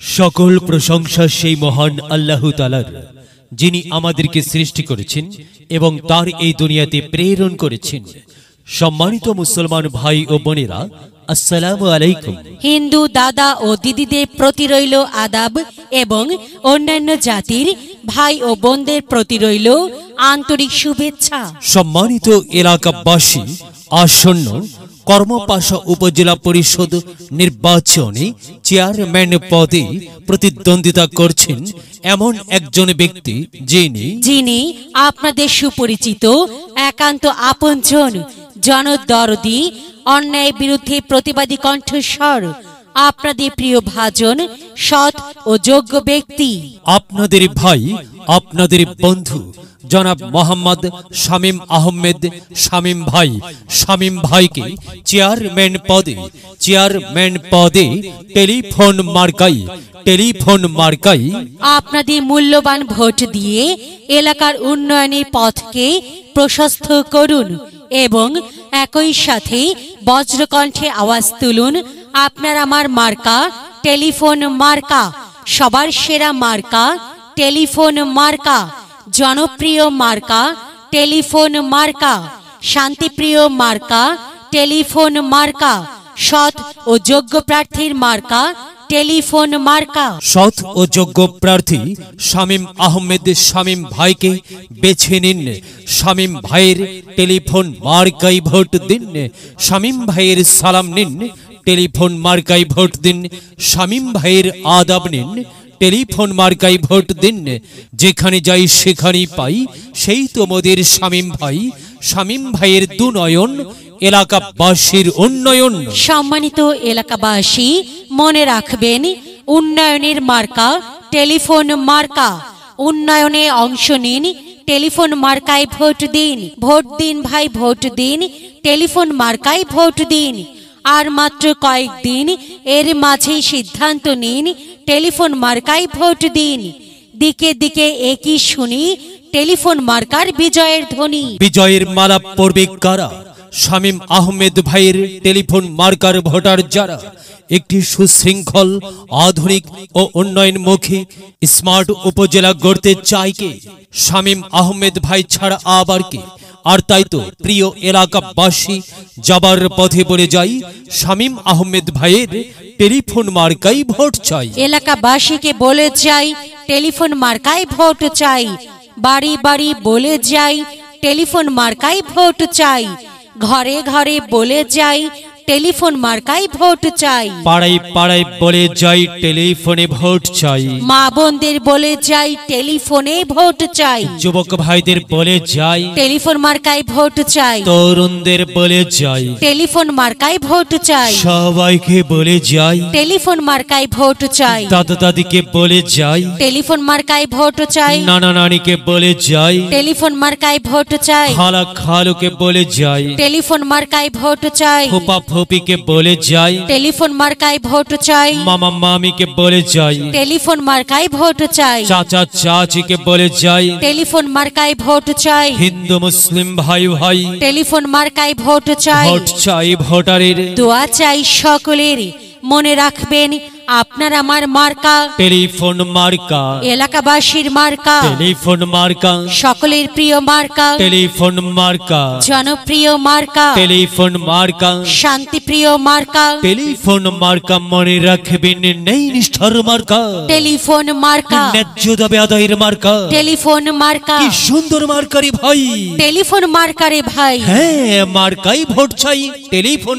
সকল প্রশংসা সেই মহান আল্লাহ তাআলার, যিনি আমাদেরকে সৃষ্টি করেছেন এবং তার এই দুনিয়াতে প্রেরণ করেছেন। সম্মানিত মুসলমান ভাই ও বোনেরা, আসসালামু আলাইকুম। হিন্দু দাদা ও দিদিদের প্রতি রইল আদাব এবং অন্যান্য জাতির ভাই ও বোনদের প্রতি রইল আন্তরিক শুভেচ্ছা। সম্মানিত এলাকাবাসী, আসন্ন কর্মপাশা উপজেলা পরিষদ নির্বাচনে চেয়ারম্যান পদে প্রতিদ্বন্দ্বিতা করছেন এমন একজন ব্যক্তি যিনি আপনাদের সুপরিচিত, একান্ত আপনজন, জনদরদি, অন্যায় বিরুদ্ধে প্রতিবাদী কণ্ঠস্বর, আপনাদের প্রিয় ভাজন, সৎ ও যোগ্য ব্যক্তি, আপনাদের ভাই, আপনাদের বন্ধু জনাব মোহাম্মদ শামীম আহমেদ শামীম ভাই। শামীম ভাইকে চেয়ারম্যান পদে টেলিফোন মার্কাই আপনাদের মূল্যবান ভোট দিয়ে এলাকার উন্নয়নের পথকে প্রশস্ত করুন এবং একই সাথে বজ্রকণ্ঠে আওয়াজ তুলুন, আপনার আমার মার্কা টেলিফোন মার্কা, সবার সেরা মার্কা টেলিফোন মার্কা, জনপ্রিয় মার্কা টেলিফোন মার্কা, শান্তিপ্রিয় মার্কা টেলিফোন মার্কা, সৎ ও যোগ্য প্রার্থীর মার্কা টেলিফোন মার্কা। সৎ ও যোগ্য প্রার্থী শামীম আহমেদ শামীম ভাইকে বেছে নিন। শামীম ভাইয়ের টেলিফোন মার্কায় ভোট দিন। শামীম ভাইয়ের সালাম নিন, টেলিফোন মার্কায় ভোট দিন। শামীম ভাইয়ের আদাব নিন, টেলিফোন মার্কায় ভোট দিন। যেখানে যাই সেখানেই পাই সেই তো মোদের শামীম ভাই। শামীম ভাইয়ের দুনয়ন, এলাকাবাসীর উন্নয়ন। সম্মানিত এলাকাবাসী, মনে রাখবেন, উন্নয়নের মার্কা টেলিফোন মার্কা। উন্নয়নে অংশ নিন, টেলিফোন মার্কায় ভোট দিন। ভোট দিন ভাই, ভোট দিন, টেলিফোন মার্কায় ভোট দিন। আর মাত্র কয়েকদিন, এর মাঝেই সিদ্ধান্ত নিন, টেলিফোন মার্কায় ভোট দিন। দিকে দিকে একই শুনি টেলিফোন মার্কার বিজয়ের ধ্বনি। বিজয়ের মালা পড়বে কারা? শামীম আহমেদ ভাইয়ের টেলিফোন মার্কার ভোটার যারা। একটি সুশৃঙ্খল, আধুনিক ও উন্নয়নমুখী স্মার্ট উপজেলা গড়তে চায় কে? শামীম আহমেদ ভাই ছাড়া আবার কে? আর তাই তো প্রিয় এলাকাবাসী, যাবার পথে বলে যাই, শামীম আহমেদ ভাইয়ের টেলিফোন মার্কাই ভোট চাই। এলাকাবাসীকে বলে যাই, টেলিফোন মার্কায় ভোট চাই। বাড়ি বাড়ি বলে যাই, টেলিফোন মার্কায় ভোট চাই। ঘরে ঘরে বলে যাই, টেলিফোন মার্কায় ভোট চাই। পাড়ায় পাড়ায় বলে যাই, টেলিফোনে ভোট চাই। মা বোনদের বলে যাই, টেলিফোনে ভোট চাই। যুবক ভাইদের বলে যাই, টেলিফোন মার্কায় ভোট চাই। তরুণদের বলে যাই, টেলিফোন মার্কায় ভোট চাই। সবাইকে বলে যাই, টেলিফোন মার্কায় ভোট চাই। দাদা দাদিকে বলে যাই, টেলিফোন মার্কায় ভোট চাই। নানা নানিকে বলে যাই, টেলিফোন মার্কায় ভোট চাই। খালা খালুকে বলে যাই, টেলিফোন মার্কায় ভোট চাই। ফুপা ফুপিকে বলে যাই, টেলিফোন মার্কায় ভোট চাই। মামা মামিকে বলে যাই, টেলিফোন মার্কায় ভোট চাই। চাচা চাচিকে বলে যাই, টেলিফোন মার্কায় ভোট চাই। হিন্দু মুসলিম ভাই ভাই, টেলিফোন মার্কায় ভোট চাই। ভোট চাই ভোটারের, দোয়া চাই সকলের। মনে রাখবেন, আপনার আমার মার্কা টেলিফোন মার্কা, এলাকাবাসীর মার্কা, টেলিফোন মার্কা, সকলের প্রিয় মার্কা, টেলিফোন মার্কা, জনপ্রিয় মার্কা, টেলিফোন মার্কা, শান্তিপ্রিয় মার্কা, টেলিফোন মার্কা। মনে রাখবেন, নেই নিষ্ঠার মার্কা, টেলিফোন মার্কা, ন্যায্য দাবি আদায়ের মার্কা। টেলিফোন মার্কা, কি সুন্দর মার্কারি ভাই। টেলিফোন মার্কারে ভাই। হ্যাঁ, মার্কাই ভোট চাই, টেলিফোন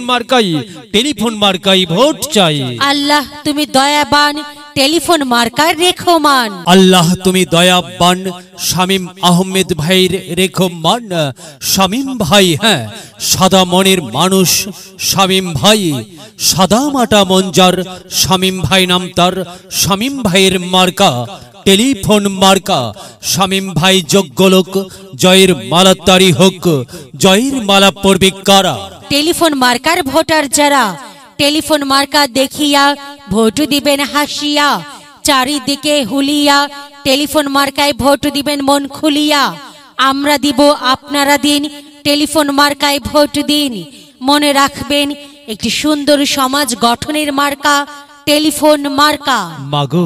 মার্কাই ভোট চাই। আল্লাহ তুমি দয়াবান, টেলিফোন মার্কার রেখমান। আল্লাহ তুমি দয়াবান, শামীম আহমেদ ভাইয়ের রেখমান। শামীম ভাই, হ্যাঁ, সাদা মনের মানুষ শামীম ভাই। সাদা মাটা মঞ্জার শামীম ভাই নাম তার। শামীম ভাইয়ের মার্কা টেলিফোন মার্কা। শামীম ভাই যোগ্য লোক, জয়ের মালা তারি হোক। জয়ের মালা পড়বে কারা? টেলিফোন মার্কার ভোটার যারা। টেলিফোন মার্কা দেখিয়া ভোট দিবেন হাসিয়া। চারিদিকে হুলিয়া, টেলিফোন মার্কায় ভোট দিবেন মন খুলিয়া। আমরা দিব, আপনারা দিন, টেলিফোন মার্কায় ভোট দিন। মনে রাখবেন, একটি সুন্দর সমাজ গঠনের মার্কা টেলিফোন মার্কা। মাগো,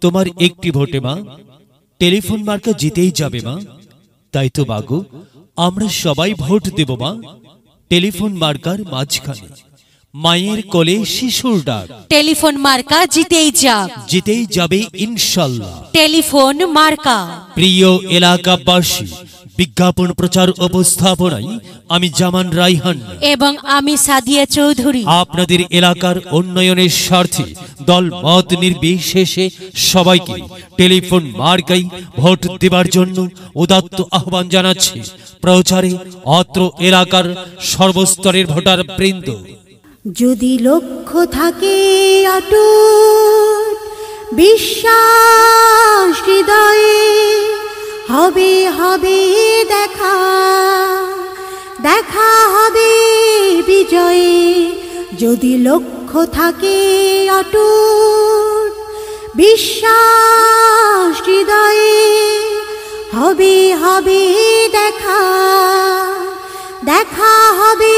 তোমার একটি ভোটে মা টেলিফোন মার্কা জিতেই যাবে মা। তাই তো মাগো, আমরা সবাই ভোট দেব মা টেলিফোন মার্কার মাঝখানে। মায়ের কোলে শিশুর ডাক, টেলিফোন মার্কা জিতেই যাক, জিতেই যাবে ইনশাল্লাহ। টেলিফোন মার্কা। প্রিয় এলাকাবাসী, বিজ্ঞাপন প্রচার উপস্থাপনায় আমি জামান রাইহান এবং আমি সাদিয়া চৌধুরী আপনাদের এলাকার উন্নয়নের স্বার্থে দল মত নির্বিশেষে সবাইকে টেলিফোন মার্কাই ভোট দেবার জন্য উদাত্ত আহ্বান জানাচ্ছি। প্রচারে অত্র এলাকার সর্বস্তরের ভোটার বৃন্দ। যদি লক্ষ্য থাকে অটুট বিশ্বাস হৃদয়ে, হবে হবে দেখা, দেখা হবে বিজয়ে। যদি লক্ষ্য থাকে অটুট বিশ্বাস হৃদয়ে, হবে হবে দেখা, দেখা হবে